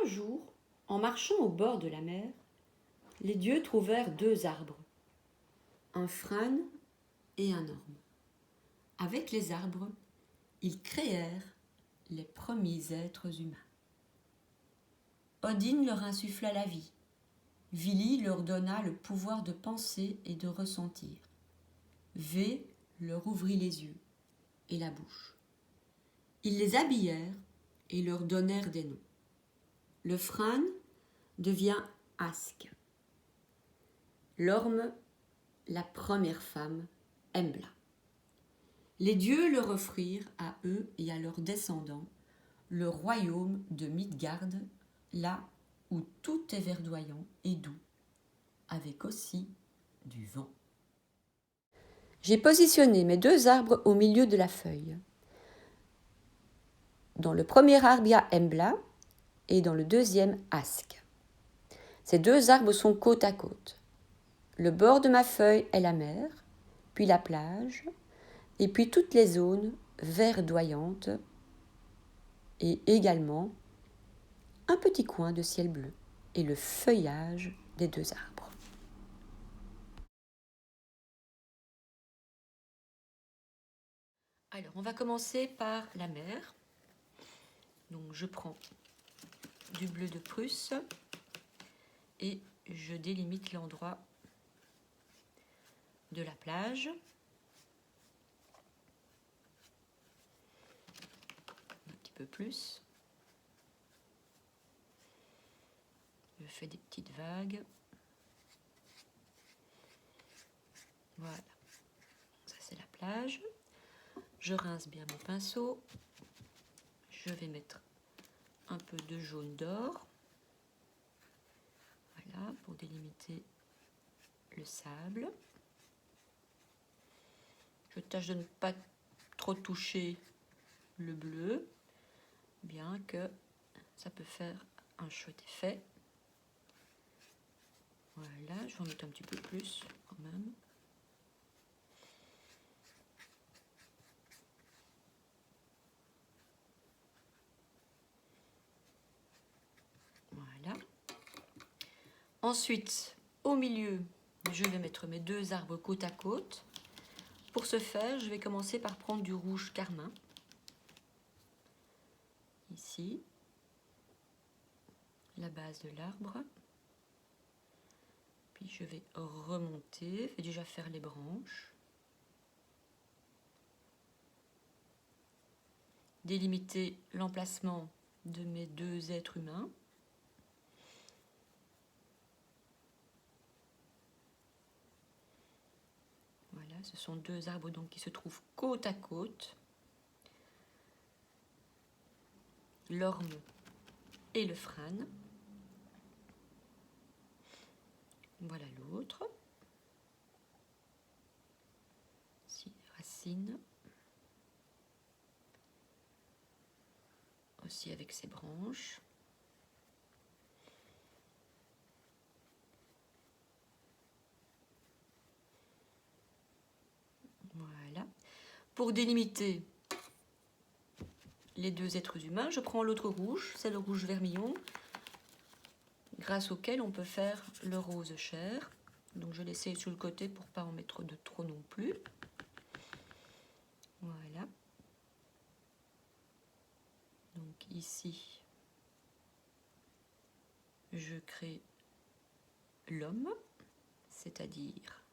Un jour, en marchant au bord de la mer, les dieux trouvèrent 2 arbres, un frêne et un orme. Avec les arbres, ils créèrent les premiers êtres humains. Odin leur insuffla la vie. Vili leur donna le pouvoir de penser et de ressentir. Vé leur ouvrit les yeux et la bouche. Ils les habillèrent et leur donnèrent des noms. Le frêne devient Ask. L'orme, la première femme, Embla. Les dieux leur offrirent à eux et à leurs descendants le royaume de Midgard, là où tout est verdoyant et doux, avec aussi du vent. J'ai positionné mes 2 arbres au milieu de la feuille. Dans le premier arbre, il y a Embla et dans le deuxième, Ask. Ces 2 arbres sont côte à côte. Le bord de ma feuille est la mer, puis la plage, et puis toutes les zones verdoyantes et également un petit coin de ciel bleu et le feuillage des 2 arbres. Alors, on va commencer par la mer. Donc, je prends du bleu de Prusse et je délimite l'endroit de la plage. Un petit peu plus. Je fais des petites vagues. Voilà. Ça, c'est la plage. Je rince bien mon pinceau. Je vais mettre un peu de jaune d'or. Voilà, pour délimiter le sable. Je tâche de ne pas trop toucher le bleu, bien que ça peut faire un chouette effet. Voilà, je vais en mettre un petit peu plus quand même. Voilà. Ensuite, au milieu, je vais mettre mes 2 arbres côte à côte. Pour ce faire, je vais commencer par prendre du rouge carmin. Ici, la base de l'arbre. Puis je vais remonter, je vais déjà faire les branches. Délimiter l'emplacement de mes 2 êtres humains. Voilà, ce sont 2 arbres donc qui se trouvent côte à côte. L'orme et le frêne. Voilà l'autre. Ici, racine. Aussi avec ses branches. Voilà. Pour délimiter les 2 êtres humains, je prends l'autre rouge, c'est le rouge vermillon, grâce auquel on peut faire le rose chair. Donc je l'essaye sur le côté pour ne pas en mettre de trop non plus. Voilà. Donc ici, je crée l'homme, c'est-à-dire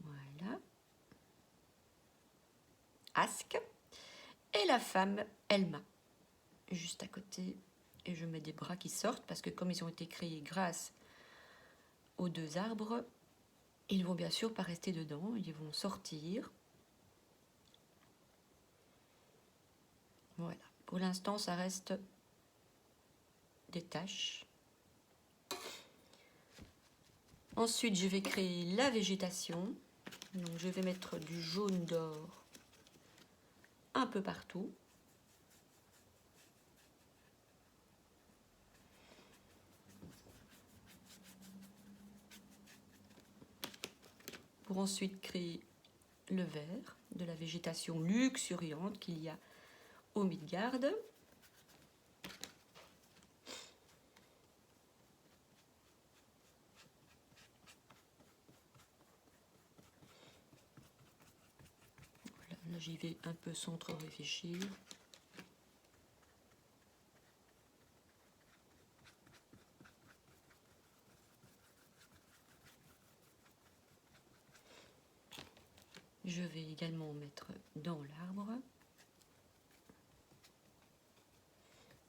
voilà, Ask, et la femme Elma, juste à côté. Et je mets des bras qui sortent parce que comme ils ont été créés grâce aux 2 arbres, ils vont bien sûr pas rester dedans, ils vont sortir. Voilà, pour l'instant ça reste des taches. Ensuite je vais créer la végétation. Donc je vais mettre du jaune d'or un peu partout. Pour ensuite créer le vert de la végétation luxuriante qu'il y a au Midgard. Voilà, là j'y vais un peu sans trop réfléchir. Je vais également mettre dans l'arbre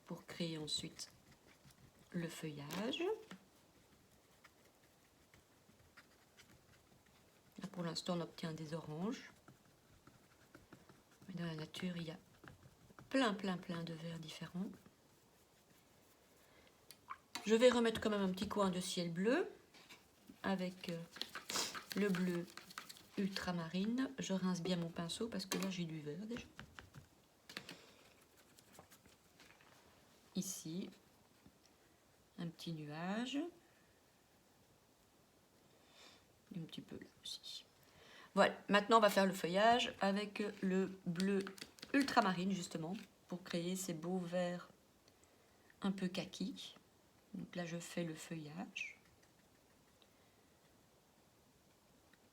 pour créer ensuite le feuillage. Là pour l'instant on obtient des oranges. Mais dans la nature il y a plein de verts différents. Je vais remettre quand même un petit coin de ciel bleu avec le bleu ultramarine. Je rince bien mon pinceau parce que là j'ai du vert déjà. Ici, un petit nuage. Un petit peu là aussi. Voilà, maintenant on va faire le feuillage avec le bleu ultramarine justement pour créer ces beaux verts un peu kaki. Donc là je fais le feuillage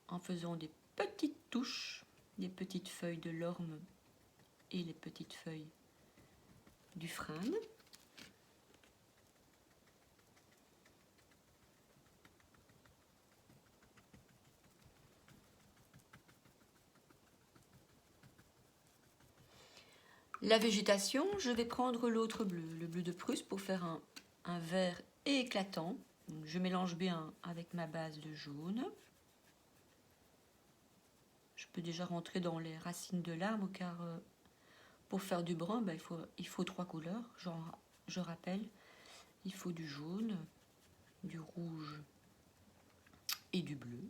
en faisant des petites touches, des petites feuilles de l'orme et les petites feuilles du frêne. La végétation, je vais prendre l'autre bleu, le bleu de Prusse, pour faire un vert éclatant. Donc, je mélange bien avec ma base de jaune. Je peux déjà rentrer dans les racines de l'arbre car pour faire du brun, ben, il faut 3 couleurs. Je rappelle, il faut du jaune, du rouge et du bleu.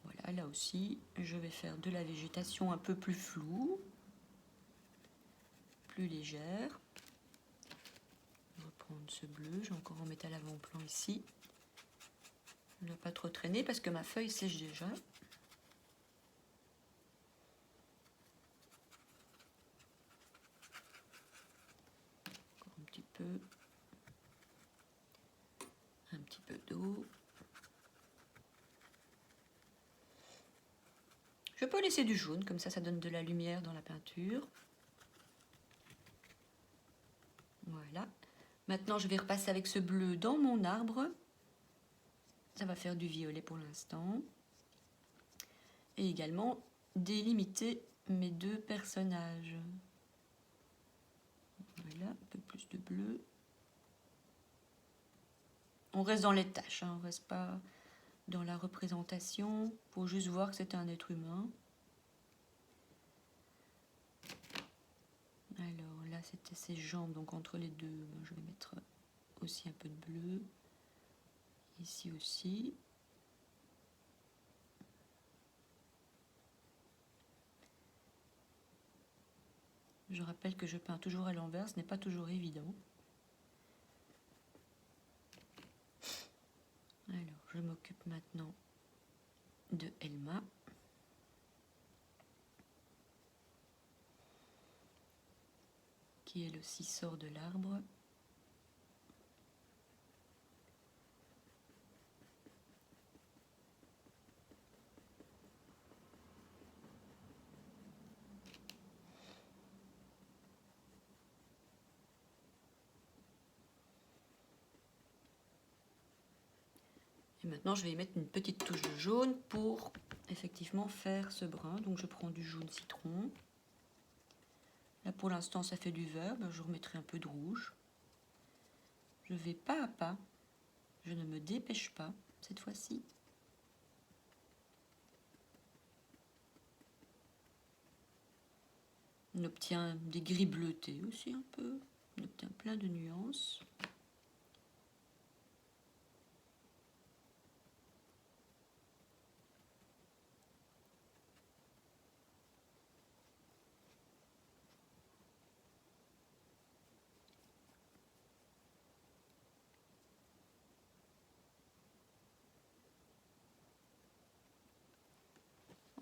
Voilà, là aussi, je vais faire de la végétation un peu plus floue, plus légère. Je vais prendre ce bleu, je vais encore en mettre à l'avant-plan ici. Ne pas trop traîner parce que ma feuille sèche déjà. Encore un petit peu d'eau. Je peux laisser du jaune, comme ça donne de la lumière dans la peinture. Voilà. Maintenant, je vais repasser avec ce bleu dans mon arbre. Ça va faire du violet pour l'instant. Et également délimiter mes deux personnages. Voilà, un peu plus de bleu. On reste dans les tâches, hein, on ne reste pas dans la représentation. Il faut juste voir que c'est un être humain. Alors là, c'était ses jambes, donc entre les deux, je vais mettre aussi un peu de bleu. Ici aussi. Je rappelle que je peins toujours à l'envers, ce n'est pas toujours évident. Alors, je m'occupe maintenant de Elma. Qui elle aussi sort de l'arbre. Et maintenant, je vais y mettre une petite touche de jaune pour effectivement faire ce brun. Donc, je prends du jaune citron. Là, pour l'instant, ça fait du vert. Ben, je remettrai un peu de rouge. Je vais pas à pas. Je ne me dépêche pas cette fois-ci. On obtient des gris bleutés aussi un peu. On obtient plein de nuances.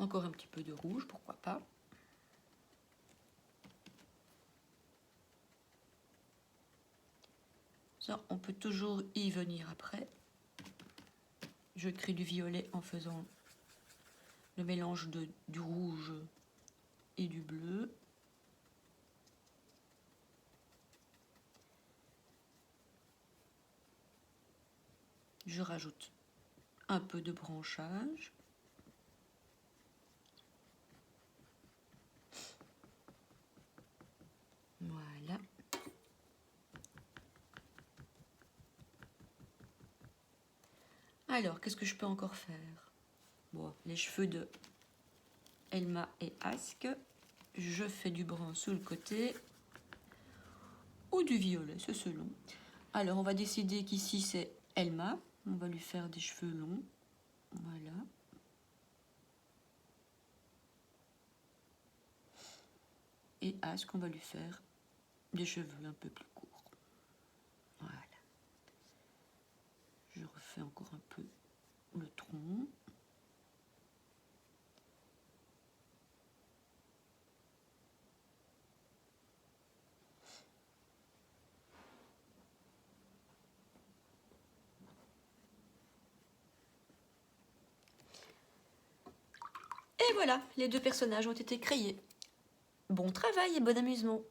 Encore un petit peu de rouge, pourquoi pas. Ça, on peut toujours y venir après. Je crée du violet en faisant le mélange du rouge et du bleu. Je rajoute un peu de branchage. Voilà. Alors, qu'est-ce que je peux encore faire? Bon, les cheveux de Elma et Ask. Je fais du brun sous le côté ou du violet, c'est selon. Alors, on va décider qu'ici c'est Elma. On va lui faire des cheveux longs. Voilà. Et Ask, on va lui faire des cheveux un peu plus courts. Voilà. Je refais encore un peu le tronc. Et voilà, les deux personnages ont été créés. Bon travail et bon amusement!